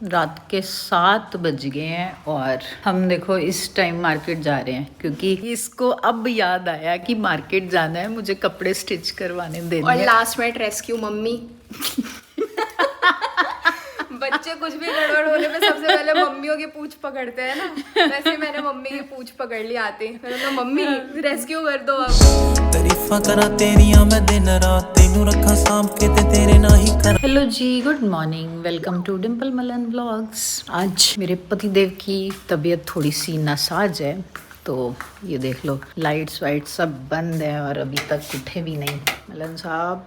रात के 7 बज गए हैं और हम देखो इस टाइम मार्केट जा रहे हैं क्योंकि इसको अब याद आया कि मार्केट जाना है, मुझे कपड़े स्टिच करवाने देने और हैं। Last minute rescue mummy. बच्चे कुछ भी गड़बड़ होने पे सबसे पहले मम्मियों की पूंछ पकड़ते हैं ना, वैसे मैंने मम्मी की पूंछ पकड़ ली आते। मैंने कहा मम्मी रेस्क्यू कर दो अब। तारीफां करा तेरियां मैं दिन रात तेनू रखा सांभ के ते तेरे ना ही कर। हेलो जी, good morning, welcome to Dimple Malan vlogs. आज मेरे पतिदेव की तबीयत थोड़ी सी नासाज है, तो ये देख लो लाइट्स वाइट सब बंद है और अभी तक उठे भी नहीं। मलन साहब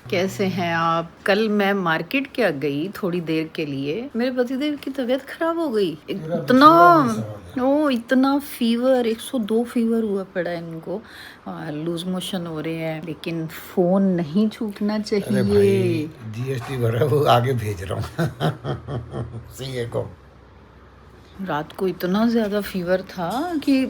कैसे हैं आप? कल मैं मार्केट क्या गई थोड़ी देर के लिए, मेरे पतिदेव की तबीयत खराब हो गई। इतना फीवर, 102 फीवर हुआ पड़ा है इनको और लूज मोशन हो रहे हैं, लेकिन फोन नहीं छूटना चाहिए। अरे भाई जीएसटी भरा वो आगे भेज रहा हूँ सीए को। रात को इतना ज़्यादा फीवर था कि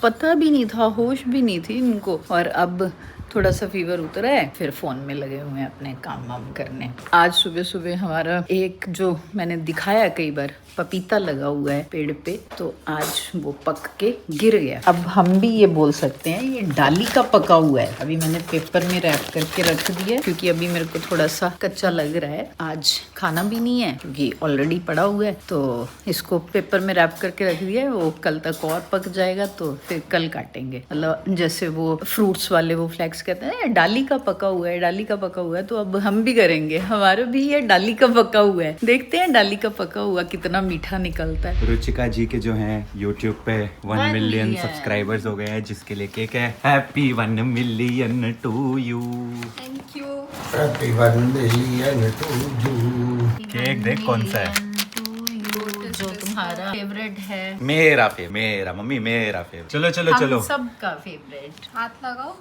पता भी नहीं था, होश भी नहीं थी इनको, और अब थोड़ा सा फीवर उतरा है, फिर फ़ोन में लगे हुए हैं अपने काम वाम करने। आज सुबह सुबह हमारा एक जो मैंने दिखाया कई बार पपीता लगा हुआ है पेड़ पे, तो आज वो पक के गिर गया। अब हम भी ये बोल सकते हैं ये डाली का पका हुआ है। अभी मैंने पेपर में रैप करके रख दिया क्योंकि अभी मेरे को थोड़ा सा कच्चा लग रहा है। आज खाना भी नहीं है क्योंकि ऑलरेडी पड़ा हुआ है, तो इसको पेपर में रैप करके रख दिया है। वो कल तक और पक जाएगा तो फिर कल काटेंगे। मतलब जैसे वो फ्रूट्स वाले वो फ्लैक्स कहते हैं डाली का पका हुआ है, डाली का पका हुआ है, तो अब हम भी करेंगे। हमारा भी ये डाली का पका हुआ है, देखते हैं डाली का पका हुआ कितना मीठा निकलता है। रुचिका जी के जो हैं YouTube पे 1 मिलियन सब्सक्राइबर्स हो गए हैं, जिसके लिए केक है happy 1 million to you. Thank you. Happy 1 million to you. Cake देख कौन सा है, जो तुम्हारा फेवरेट है। मेरा मम्मी मेरा फेवरेट। चलो चलो चलो, सबका फेवरेट, हाथ लगाओ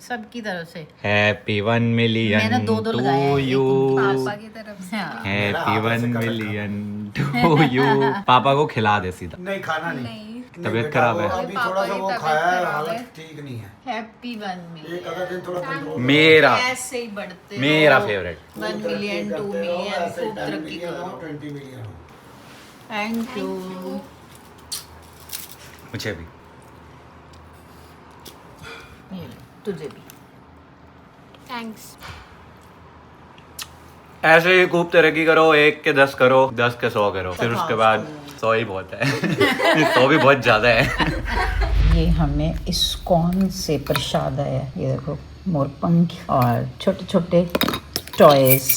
सबकी तरफ से हैप्पी 1 मिलियन मैंने दो टू लगाए हैं, यू। पापा की तरफ से। हाँ। Happy 1 million to you. पापा को खिला दे सीधा। नहीं खाना नहीं, नहीं, तबीयत खराब है। अभी थोड़ा सा वो पापा की खाया है, तबीयत खराब है। हालत ठीक नहीं है। हैप्पी 1 एक मिलियन। आधा दिन थोड़ा कंट्रोल। मेरा ऐसे ही बढ़ते मेरा रहो। फेवरेट 1 मिलियन 2 मिलियन खूब तरक्की करो। 20 मिलियन। Thank you. मुझे भी। ये लो, तुझे भी। थैंक्स। ऐसे ही खूब तरक्की करो, 1 के 10 करो, 10 के 100 करो, फिर उसके बाद 100 ही बहुत है। 100 भी बहुत ज्यादा है। ये हमें इस्कॉन से प्रसाद आया, ये देखो मोरपंख और छोटे छोटे टॉयज,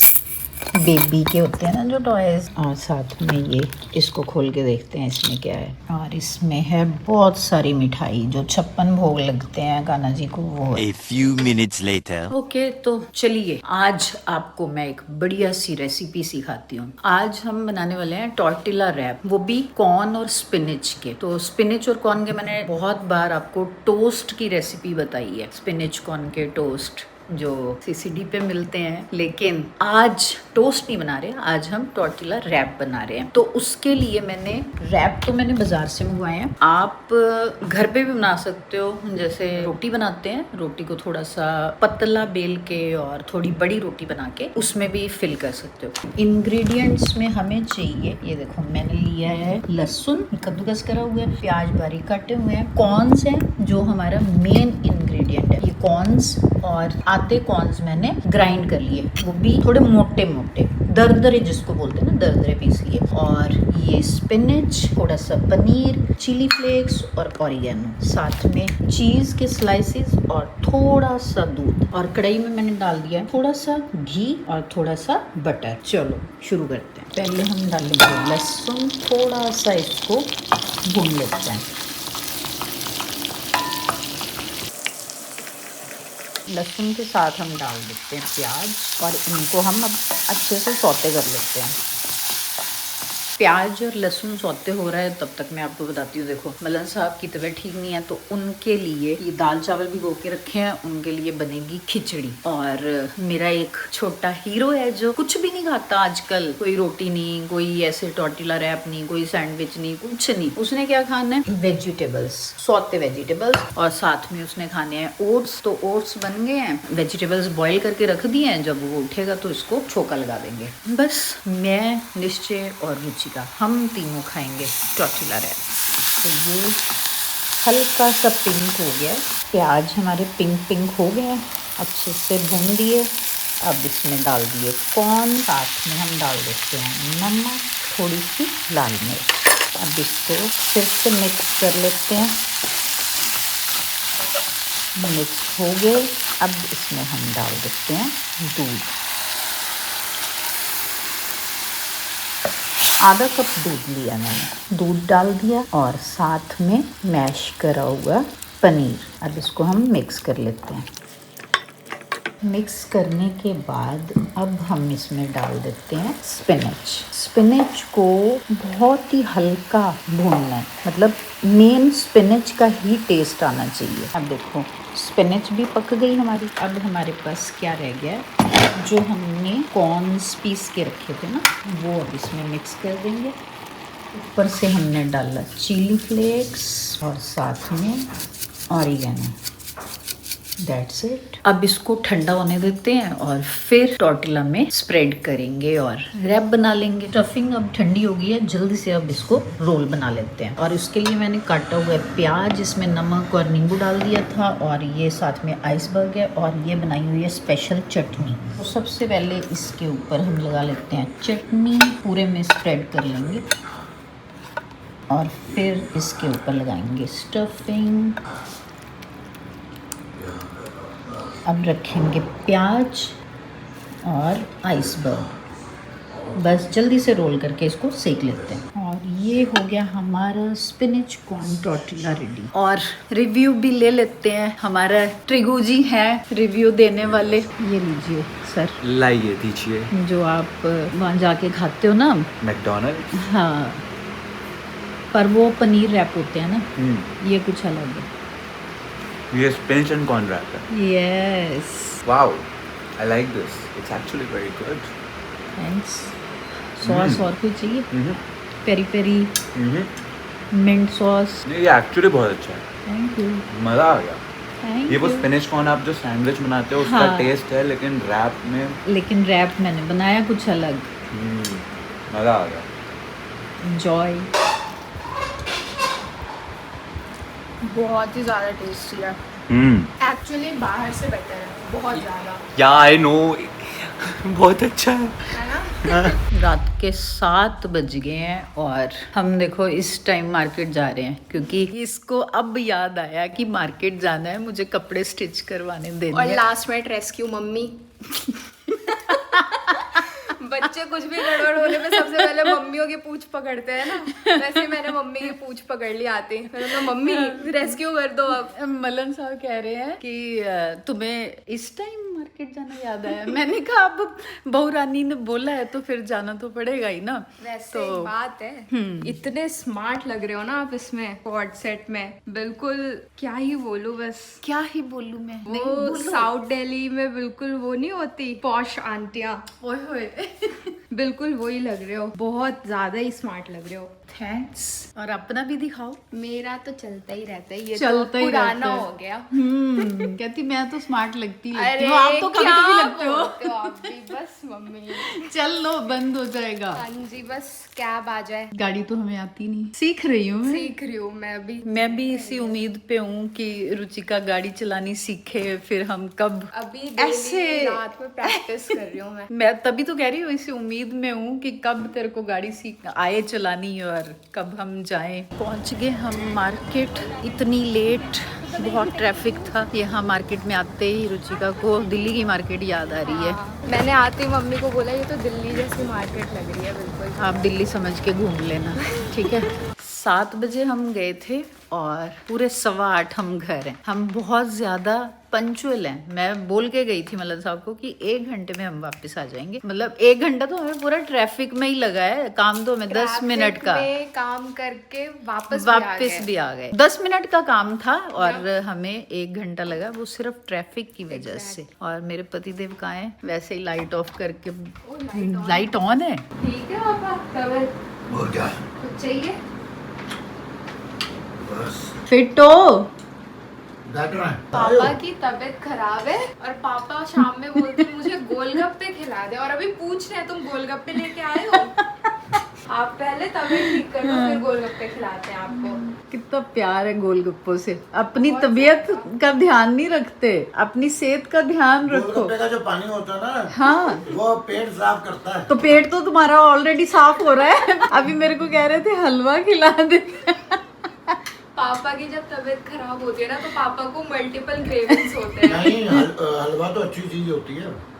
बेबी के होते हैं ना जो टॉयज, और साथ में ये इसको खोल के देखते हैं इसमें क्या है। और इसमें है बहुत सारी मिठाई जो 56 भोग लगते हैं कान्हा जी को, वो है। A few minutes later. Okay, तो चलिए आज आपको मैं एक बढ़िया सी रेसिपी सिखाती हूँ। आज हम बनाने वाले हैं टॉर्टिला रैप, वो भी कॉर्न और स्पिनिच के। तो स्पिनिच और कॉर्न के मैंने बहुत बार आपको टोस्ट की रेसिपी बताई है, स्पिनिच कॉर्न के टोस्ट जो सीसीडी पे मिलते हैं, लेकिन आज टोस्ट नहीं बना रहे, आज हम टॉर्टिला रैप बना रहे हैं। तो उसके लिए मैंने रैप तो मैंने बाजार से मंगवाए हैं, आप घर पे भी बना सकते हो। जैसे रोटी बनाते हैं, रोटी को थोड़ा सा पतला बेल के और थोड़ी बड़ी रोटी बना के उसमें भी फिल कर सकते हो। इंग्रेडिएंट्स में हमें चाहिए, ये देखो मैंने लिया है लहसुन कद्दूकस करा हुआ है, प्याज बारीक काटे हुए हैं, कॉर्न्स हैं जो हमारा मेन इंग्रेडिएंट है। ये कॉर्न्स और आते कॉर्न्स मैंने ग्राइंड कर लिए, वो भी थोड़े मोटे मोटे दरदरे जिसको बोलते हैं ना, दरदरे पीस लिए। और ये स्पिनिच, थोड़ा सा पनीर, चिली फ्लेक्स और ऑरिगेनो, साथ में चीज के स्लाइसेस और थोड़ा सा दूध। और कढ़ाई में मैंने डाल दिया थोड़ा सा घी और थोड़ा सा बटर। चलो शुरू करते हैं। पहले हम डालेंगे लहसुन, थोड़ा सा इसको भून लेते हैं। लहसुन के साथ हम डाल देते हैं प्याज और इनको हम अब अच्छे से सौते कर लेते हैं। प्याज और लहसुन सौते हो रहा है तब तक मैं आपको बताती हूँ। देखो मलन साहब की तबीयत ठीक नहीं है तो उनके लिए ये दाल चावल भिगो के रखे हैं, उनके लिए बनेगी खिचड़ी। और मेरा एक छोटा हीरो है जो कुछ भी नहीं खाता आजकल, कोई रोटी नहीं, कोई ऐसे टॉर्टिला रैप नहीं, कोई सैंडविच नहीं, कुछ नहीं। उसने क्या खाना है? वेजिटेबल्स, सौते वेजिटेबल्स, और साथ में उसने खाने हैं ओट्स। तो ओट्स बन गए हैं, वेजिटेबल्स बॉईल करके रख दिए हैं, जब वो उठेगा तो इसको छोका लगा देंगे। बस मैं, निश्चय और रुचिका हम तीनों खाएंगे टॉर्टिला रैप। तो ये हल्का सा पिंक हो गया, प्याज हमारे पिंक पिंक हो गए, अच्छे से भून दिए। अब इसमें डाल दिए कॉर्न, साथ में हम डाल देते हैं नमक, थोड़ी सी लाल मिर्च। अब इसको फिर से मिक्स कर लेते हैं। मिक्स हो गए, अब इसमें हम डाल देते हैं दूध, आधा कप दूध लिया मैंने, दूध डाल दिया और साथ में मैश करा हुआ पनीर। अब इसको हम मिक्स कर लेते हैं। मिक्स करने के बाद अब हम इसमें डाल देते हैं स्पिनच। स्पिनच को बहुत ही हल्का भूनना है, मतलब मेन स्पिनच का ही टेस्ट आना चाहिए। अब देखो स्पिनच भी पक गई हमारी। अब हमारे पास क्या रह गया है, जो हमने कॉर्न्स पीस के रखे थे ना, वो अब इसमें मिक्स कर देंगे। ऊपर से हमने डाला चिली फ्लेक्स और साथ में ऑरिगेनो। That's it. अब इसको ठंडा होने देते हैं और फिर टॉर्टिला में स्प्रेड करेंगे और रैप बना लेंगे। स्टफिंग अब ठंडी हो गई है, जल्दी से अब इसको रोल बना लेते हैं। और उसके लिए मैंने काटा हुआ प्याज, इसमें नमक और नींबू डाल दिया था, और ये साथ में आइसबर्ग है, और ये बनाई हुई है स्पेशल चटनी। तो सबसे पहले इसके ऊपर हम लगा लेते हैं चटनी, पूरे में स्प्रेड कर लेंगे, और फिर इसके ऊपर लगाएंगे स्टफिंग। अब रखेंगे प्याज और आइसबर्ग। बस जल्दी से रोल करके इसको सेक लेते हैं। और ये हो गया हमारा स्पिनच कॉर्न टॉर्टिला रेडी। और रिव्यू भी ले लेते हैं, हमारा ट्रिगू जी है रिव्यू देने वाले। ये लीजिए सर, लाइए दीजिए। जो आप वहाँ जाके खाते हो ना मैकडोनल्ड। हाँ, पर वो पनीर रैप होते हैं ना, ये कुछ अलग है। ये स्पिनच एंड कॉर्न रैप है। Yes, wow, I like this, it's actually very good. Thanks. Sauce और कुछ चाहिए? Peri peri mint sauce. नहीं, ये एक्चुअली बहुत अच्छा है। Thank you. मज़ा आ गया। थैंक ये वो यू। स्पिनच कॉर्न आप जो सैंडविच बनाते हो उसका हाँ। टेस्ट है, लेकिन रैप में लेकिन रैप मैंने बनाया कुछ अलग। मज़ा आ गया। एंजॉय। बहुत ही ज़्यादा टेस्टी है, एक्चुअली बाहर से बेटर है, बहुत ज़्यादा। या आई नो, बहुत अच्छा है। है ना? रात के 7 बज गए हैं और हम देखो इस टाइम मार्केट जा रहे हैं, क्योंकि इसको अब याद आया कि मार्केट जाना है, मुझे कपड़े स्टिच करवाने देने और हैं। Last minute rescue mummy. बच्चे कुछ भी गड़बड़ होने पे सबसे पहले मम्मियों की पूंछ पकड़ते हैं ना, वैसे मैंने मम्मी की पूंछ पकड़ ली आते। मैंने कहा मम्मी रेस्क्यू कर दो। अब मलन साहब कह रहे हैं कि तुम्हें इस टाइम मार्केट जाना याद आया। मैंने कहा अब बहू रानी ने बोला है तो फिर जाना तो पड़ेगा ही ना। वैसे एक बात है, इतने स्मार्ट लग रहे हो ना आप इसमें कॉर्ड सेट में, बिल्कुल क्या ही बोलूं, बस क्या ही बोलूं मैं। वो साउथ दिल्ली में बिल्कुल वो नहीं होती पॉश आंटियां, ओए होए। बिल्कुल वही लग रहे हो, बहुत ज्यादा ही स्मार्ट लग रहे हो। थैंक्स। और अपना भी दिखाओ। मेरा तो चलता ही रहता है, ये चलता तो ही पुराना रहता है। हो गया। कहती मैं तो स्मार्ट लगती लगती अरे हूँ, आप तो कभी क्या कभी लगते हो। बोलते हो आप भी, बस मम्मी। चल लो, बंद हो जाएगा। हाँ जी, बस कैब आ जाए। गाड़ी तो हमें आती नहीं, सीख रही हूँ मैं। सीख रही हूँ मैं अभी। मैं भी इसी उम्मीद पे हूँ कि रुचिका गाड़ी चलानी सीखे, फिर हम कब अभी ऐसे रात में प्रैक्टिस कर रही हूँ मैं। मैं तभी तो कह रही हूँ, इसी उम्मीद में हूँ कि कब तेरे को गाड़ी सीख आए चलानी और कब हम जाएं। पहुँच गए हम मार्केट, इतनी लेट, बहुत ट्रैफिक था। यहाँ मार्केट में आते ही रुचिका को दिल्ली की मार्केट याद आ रही है। मैंने आते ही मम्मी को बोला ये तो दिल्ली जैसी मार्केट लग रही है बिल्कुल। आप दिल्ली समझ के घूम लेना, ठीक है। 7 बजे हम गए थे और पूरे 8:15 हम घर हैं। हम बहुत ज़्यादा पंचुअल हैं। मैं बोल के गई थी मलन साहब को कि 1 घंटे में हम वापस आ जाएंगे। मतलब 1 घंटा तो हमें पूरा ट्रैफिक में ही लगा है, काम तो हमें 10 मिनट का, में काम करके वापस भी आ गए। 10 मिनट का काम था और हमें 1 घंटा लगा, वो सिर्फ ट्रैफिक की वजह से। और मेरे पतिदेव कहाँ हैं? वैसे ही लाइट ऑफ करके, लाइट ऑन है। ठीक है पापा, तब और क्या कुछ चाहिए? बस फिट हो? बैठ रहे हैं। पापा की तबीयत खराब है और पापा शाम में बोलते हैं मुझे गोलगप्पे खिला दे, और अभी पूछ रहे हैं तुम गोलगप्पे लेके आए हो? आप पहले तबीयत ठीक कर लो, फिर गोलगप्पे खिलाते हैं आपको। कितना प्यार है गोलगप्पों से। अपनी तबीयत का ध्यान नहीं रखते, अपनी सेहत का ध्यान रखो। गोलगप्पे का जो पानी होता है ना, हाँ, वो पेट साफ करता है। तो पेट तो तुम्हारा ऑलरेडी साफ हो रहा है। अभी मेरे को कह रहे थे हलवा खिला दे। पापा की जब तबीयत खराब होती है ना तो पापा को मल्टीपल क्रेविंग्स होते हैं। नहीं, हलवा तो अच्छी चीज होती है।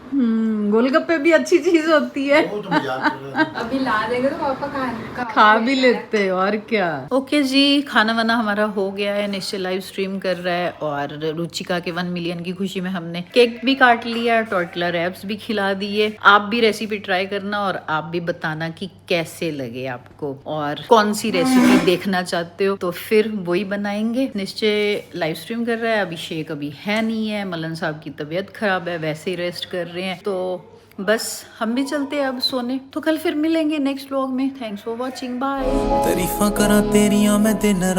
गोलगप्पे भी अच्छी चीज होती है। वो तो मजाक कर रहे हैं। अभी ला देंगे तो पापा खा भी लेते हैं, और क्या। ओके जी, खाना वाना हमारा हो गया है। निश्चय लाइव स्ट्रीम कर रहा है और रुचिका के 1 मिलियन की खुशी में हमने केक भी काट लिया, टॉर्टिला रैप्स भी खिला दिए। आप भी रेसिपी ट्राई करना और आप भी बताना कि कैसे लगे आपको और कौन सी रेसिपी देखना चाहते हो, तो फिर वही बनाएंगे। निश्चय लाइव स्ट्रीम कर रहा है, अभिषेक अभी है नहीं है, मलन साहब की तबीयत खराब है, वैसे ही रेस्ट कर रहे हैं। तो बस हम भी चलते हैं अब सोने। तो कल फिर मिलेंगे नेक्स्ट व्लॉग में। Thanks for watching, bye. तारीफां करा तेरियां मैं दिन रात